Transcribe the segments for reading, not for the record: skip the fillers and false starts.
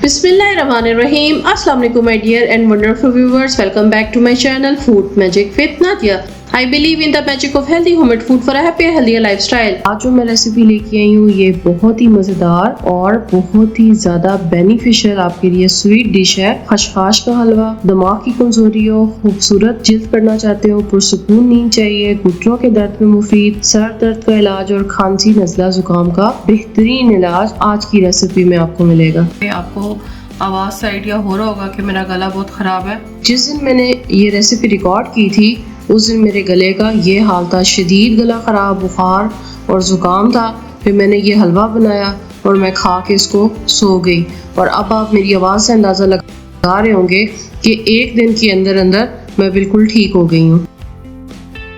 Bismillahirrahmanirrahim. Assalamu alaikum my dear and wonderful viewers. Welcome back to my channel Food Magic with Nadia. I believe in the magic of healthy homemade food for a happier healthier lifestyle. आज जो मैं recipe लेके आई हूँ ये बहुत ही मजेदार और बहुत ही ज्यादा बेनिफिशियल आपके लिए स्वीट डिश है। खशखाश का हलवा। दिमाग की कमजोरी हो, खूबसूरत जिल्द करना चाहते हो, पुरसुकून नींद चाहिए, घुटनों के दर्द में मुफीद, सर दर्द का इलाज और खांसी नजला जुकाम का बेहतरीन इलाज आज की रेसिपी में आपको मिलेगा। आपको आवाज से आइडिया हो रहा होगा कि मेरा गला बहुत खराब है। जिस दिन मैंने ये रेसिपी रिकॉर्ड की थी उस दिन मेरे गले का ये हाल था, शदीद गला खराब, बुखार और जुकाम था। फिर मैंने ये हलवा बनाया और मैं खा के इसको सो गई। और अब आप मेरी आवाज़ से अंदाज़ा लगा रहे होंगे कि एक दिन के अंदर अंदर मैं बिल्कुल ठीक हो गई हूँ।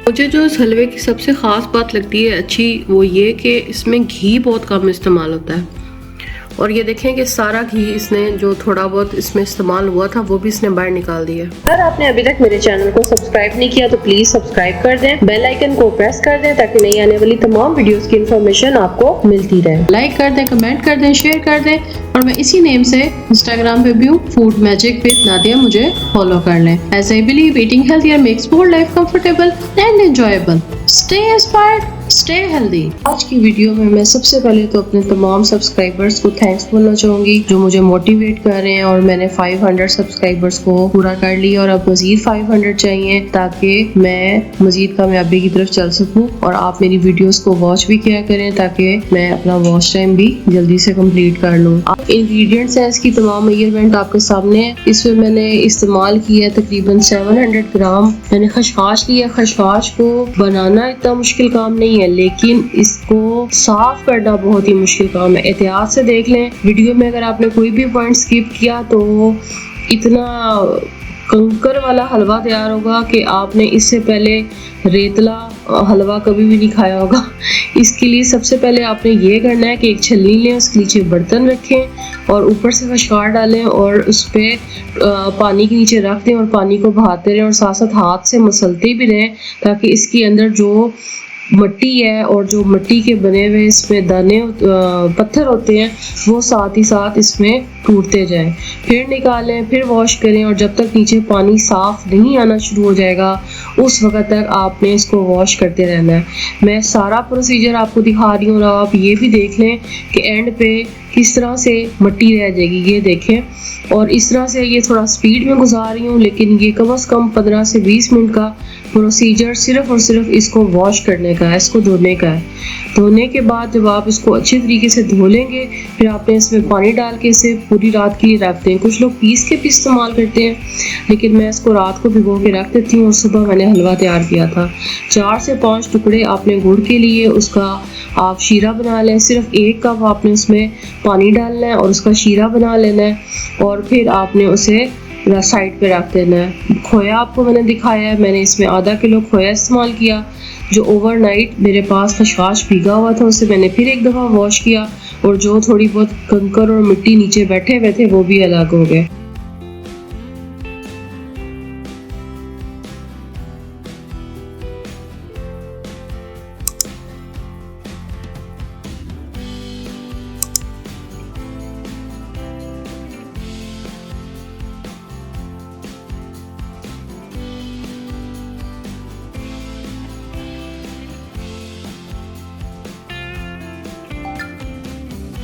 मुझे जो इस हलवे की सबसे ख़ास बात लगती है अच्छी, वो ये कि इसमें घी बहुत कम इस्तेमाल होता है। और ये देखें कि सारा घी इसने जो थोड़ा बहुत इसमें इस्तेमाल हुआ था वो भी इसने बाहर निकाल दिया। अगर आपने अभी तक मेरे चैनल को सब्सक्राइब नहीं किया तो प्लीज सब्सक्राइब कर दें, बेल आइकन को प्रेस कर दें ताकि नई आने वाली तमाम वीडियोस की इंफॉर्मेशन आपको मिलती रहे। लाइक कर दें, कमेंट कर दें, शेयर कर दें और मैं इसी नेम से इंस्टाग्राम पे भी हूँ, फूड मैजिक विद नादिया, मुझे फॉलो कर लें। As I believe eating healthier makes more life comfortable and enjoyable. Stay inspired, stay healthy. आज की वीडियो में मैं सबसे पहले तो अपने तमाम सब्सक्राइबर्स को थैंक्स बोलना चाहूंगी जो मुझे मोटिवेट कर रहे हैं। और मैंने 500 सब्सक्राइबर्स को पूरा कर लिया और अब मजीद 500 चाहिए ताकि मैं मजीद कामयाबी की तरफ चल सकूं। और आप मेरी वीडियोस को वॉच भी किया करें ताकि मैं अपना वॉच टाइम भी जल्दी से कंप्लीट कर लूं। इंग्रेडिएंट्स हैं इसकी तमाम मेजरमेंट आपके सामने है। इसमें मैंने इस्तेमाल किया तकरीबन 700 ग्राम मैंने खशखाश लिया। खशखाश को बनाना इतना मुश्किल काम नहीं है लेकिन इसको साफ करना बहुत ही मुश्किल काम है। एहतियात से देख लें वीडियो में, अगर आपने कोई भी पॉइंट स्किप किया तो इतना कंकर वाला हलवा तैयार होगा कि आपने इससे पहले रेतला हलवा कभी भी नहीं खाया होगा। इसके लिए सबसे पहले आपने ये करना है कि एक छलनी लें, उसके नीचे बर्तन रखें और ऊपर से खशखाश डालें और उस पर पानी के नीचे रख दें और पानी को बहाते रहें और साथ साथ हाथ से मसलते भी रहें ताकि इसके अंदर जो मिट्टी है और जो मिट्टी के बने हुए इसमें दाने पत्थर होते हैं वो साथ ही साथ इसमें टूटते जाएं। फिर निकालें, फिर वॉश करें और जब तक नीचे पानी साफ नहीं आना शुरू हो जाएगा उस वक्त तक आपने इसको वॉश करते रहना है। मैं सारा प्रोसीजर आपको दिखा रही हूँ और आप ये भी देख लें कि एंड पे किस तरह से मिट्टी रह जाएगी। ये देखें और इस तरह से ये थोड़ा स्पीड में गुजार रही हूँ लेकिन ये कम से कम 15 से 20 मिनट का प्रोसीजर सिर्फ और सिर्फ इसको वॉश करने का है, इसको धोने का है। धोने के बाद जब आप इसको अच्छे तरीके से धो लेंगे फिर आपने इसमें पानी डाल के इसे पूरी रात के लिए रख दें। कुछ लोग पीस के भी इस्तेमाल करते हैं लेकिन मैं इसको रात को भिगो के रख देती हूँ और सुबह मैंने हलवा तैयार किया था। 4 से 5 टुकड़े आपने गुड़ के लिए उसका आप शीरा बना लें। सिर्फ 1 कप आपने उसमें पानी डालना है और उसका शीरा बना लेना है और फिर आपने उसे साइड पे रख देना है। खोया आपको मैंने दिखाया है, मैंने इसमें आधा किलो खोया इस्तेमाल किया जो ओवरनाइट मेरे पास खशखाश भीगा हुआ था, उसे मैंने फिर एक दफ़ा वॉश किया और जो थोड़ी बहुत कंकर और मिट्टी नीचे बैठे हुए थे वो भी अलग हो गए।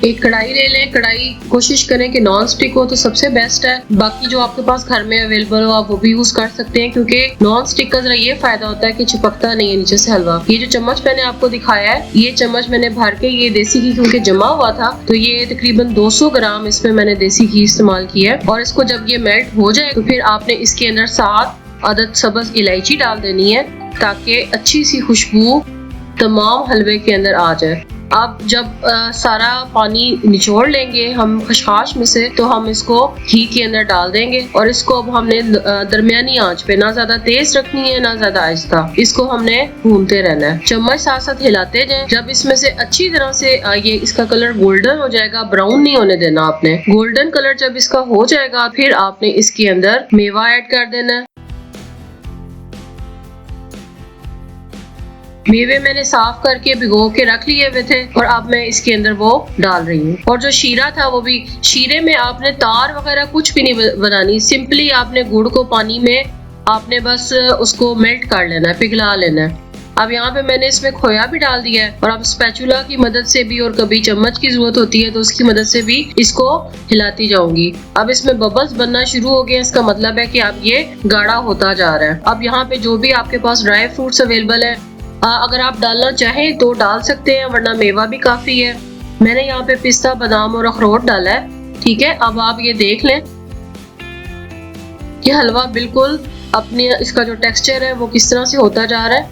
एक कढ़ाई ले लें। कढ़ाई कोशिश करें कि नॉन स्टिक हो तो सबसे बेस्ट है। बाकी जो आपके पास घर में अवेलेबल हो आप वो भी यूज कर सकते हैं क्योंकि नॉन स्टिक का जरा ये फायदा होता है कि चिपकता नहीं है नीचे से हलवा। ये जो चम्मच मैंने आपको दिखाया है ये चम्मच मैंने भर के ये देसी घी क्योंकि जमा हुआ था तो ये तकरीबन 200 ग्राम इसमें मैंने देसी घी इस्तेमाल किया है। और इसको जब ये मेल्ट हो जाए तो फिर आपने इसके अंदर 7 अदद सब्ज इलायची डाल देनी है ताकि अच्छी सी खुशबू तमाम हलवे के अंदर आ जाए। अब जब सारा पानी निचोड़ लेंगे हम खशखाश में से तो हम इसको घी के अंदर डाल देंगे और इसको अब हमने दरमियानी आंच पे, ना ज्यादा तेज रखनी है ना ज्यादा आहिस्ता, इसको हमने भूनते रहना है। चम्मच साथ साथ हिलाते जाएं। जब इसमें से अच्छी तरह से ये इसका कलर गोल्डन हो जाएगा, ब्राउन नहीं होने देना आपने, गोल्डन कलर जब इसका हो जाएगा फिर आपने इसके अंदर मेवा ऐड कर देना है। मेवे मैंने साफ करके भिगो के रख लिए हुए थे और अब मैं इसके अंदर वो डाल रही हूँ। और जो शीरा था वो भी, शीरे में आपने तार वगैरह कुछ भी नहीं बनानी, सिंपली आपने गुड़ को पानी में आपने बस उसको मेल्ट कर लेना है, पिघला लेना है। अब यहाँ पे मैंने इसमें खोया भी डाल दिया है और अब स्पैचुला की मदद से भी, और कभी चम्मच की जरूरत होती है तो उसकी मदद से भी इसको हिलाती जाऊंगी। अब इसमें बबल्स बनना शुरू हो गए, इसका मतलब है कि अब ये गाढ़ा होता जा रहा है। अब यहाँ पे जो भी आपके पास ड्राई फ्रूट्स अवेलेबल है, अगर आप डालना चाहें तो डाल सकते हैं, वरना मेवा भी काफी है। मैंने यहाँ पे पिस्ता, बादाम और अखरोट डाला है। ठीक है, अब आप ये देख लें कि हलवा बिल्कुल अपने, इसका जो टेक्सचर है वो किस तरह से होता जा रहा है।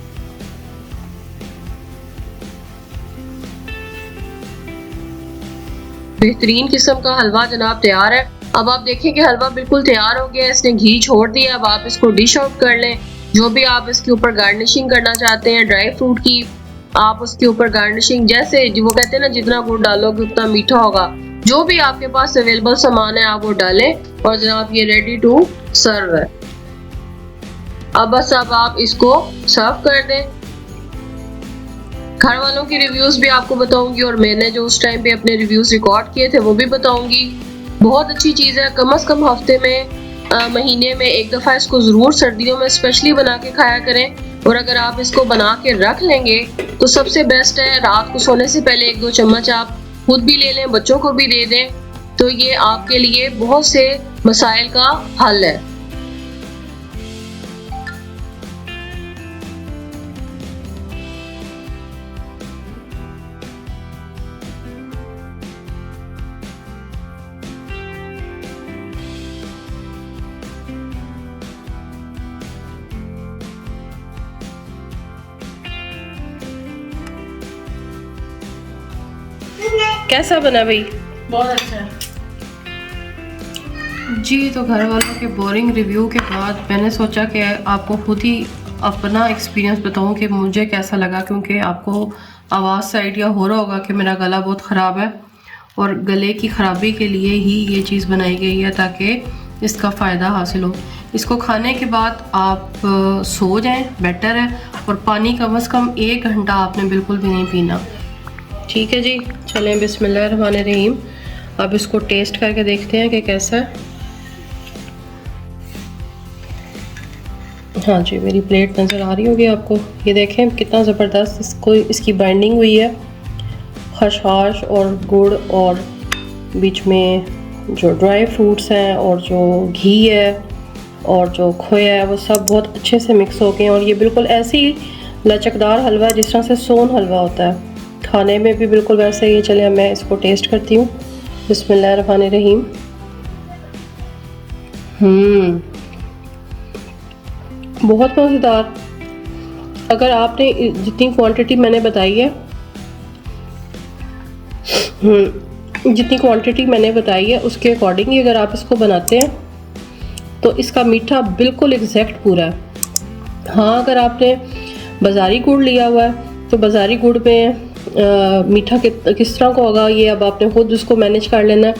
बेहतरीन किस्म का हलवा जनाब तैयार है। अब आप देखें कि हलवा बिल्कुल तैयार हो गया है, इसने घी छोड़ दिया। अब आप इसको डिश आउट कर लें। जो भी आप इसके ऊपर गार्निशिंग करना चाहते हैं ड्राई फ्रूट की, आप उसके ऊपर गार्निशिंग, जैसे वो कहते हैं ना, जितना गुड़ डालोगे उतना मीठा होगा। जो भी आपके पास अवेलेबल सामान है आप वो डालें और जनाब ये रेडी टू सर्व है। अब बस अब आप इसको सर्व कर दें। घर वालों की रिव्यूज भी आपको बताऊंगी और मैंने जो उस टाइम पे अपने रिव्यूज रिकॉर्ड किए थे वो भी बताऊंगी। बहुत अच्छी चीज़ है, कम से कम हफ्ते में, महीने में एक दफ़ा इसको ज़रूर सर्दियों में स्पेशली बना के खाया करें। और अगर आप इसको बना के रख लेंगे तो सबसे बेस्ट है, रात को सोने से पहले 1-2 चम्मच आप खुद भी ले लें, बच्चों को भी दे दें, तो ये आपके लिए बहुत से मसाइल का हल है। कैसा बना भाई? बहुत अच्छा है जी। तो घर वालों के बोरिंग रिव्यू के बाद मैंने सोचा कि आपको खुद ही अपना एक्सपीरियंस बताऊं कि मुझे कैसा लगा, क्योंकि आपको आवाज़ से आइडिया हो रहा होगा कि मेरा गला बहुत ख़राब है और गले की ख़राबी के लिए ही ये चीज़ बनाई गई है ताकि इसका फ़ायदा हासिल हो। इसको खाने के बाद आप सो जाएं, बेटर है। और पानी कम से कम 1 घंटा आपने बिल्कुल भी नहीं पीना। ठीक है जी, चलें बिस्मिल्लाहिर्रहमानिर्रहीम। अब इसको टेस्ट करके देखते हैं कि कैसा है। हाँ जी, मेरी प्लेट नज़र आ रही होगी आपको। ये देखें कितना ज़बरदस्त इसकी बाइंडिंग हुई है, खशखाश और गुड़ और बीच में जो ड्राई फ्रूट्स हैं और जो घी है और जो खोया है वो सब बहुत अच्छे से मिक्स हो गए हैं। और ये बिल्कुल ऐसे ही लचकदार हलवा है जिस तरह से सोन हलवा होता है, खाने में भी बिल्कुल वैसे ही। चलिए मैं इसको टेस्ट करती हूँ। बिस्मिल्लाहिर्रहमानिर्रहीम। बहुत मज़ेदार। अगर आपने जितनी क्वांटिटी मैंने बताई है, जितनी क्वांटिटी मैंने बताई है उसके अकॉर्डिंग ही अगर आप इसको बनाते हैं तो इसका मीठा बिल्कुल एग्जैक्ट पूरा है। हाँ, अगर आपने बाज़ारी गुड़ लिया हुआ है तो बाज़ारी गुड़ में मीठा किस तरह का होगा, ये अब आपने खुद उसको मैनेज कर लेना है,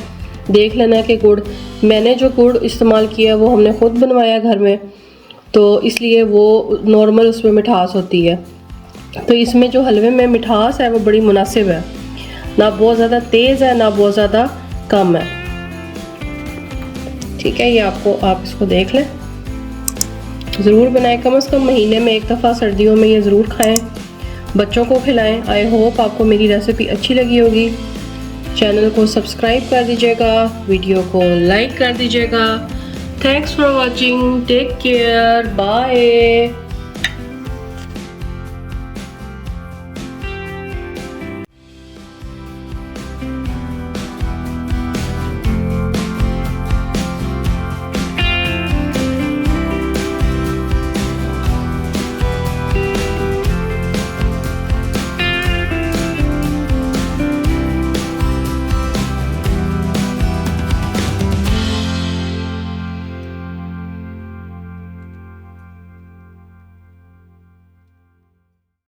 देख लेना है कि गुड़, मैंने जो गुड़ इस्तेमाल किया वो हमने खुद बनवाया घर में, तो इसलिए वो नॉर्मल उसमें मिठास होती है। तो इसमें जो हलवे में मिठास है वो बड़ी मुनासिब है, ना बहुत ज़्यादा तेज़ है ना बहुत ज़्यादा कम है। ठीक है, ये आप इसको देख लें, ज़रूर बनाएं। कम से कम महीने में 1 दफ़ा सर्दियों में ये ज़रूर खाएं, बच्चों को खिलाएं। आई होप आपको मेरी रेसिपी अच्छी लगी होगी। चैनल को सब्सक्राइब कर दीजिएगा, वीडियो को लाइक कर दीजिएगा। Thanks for watching, take care, bye.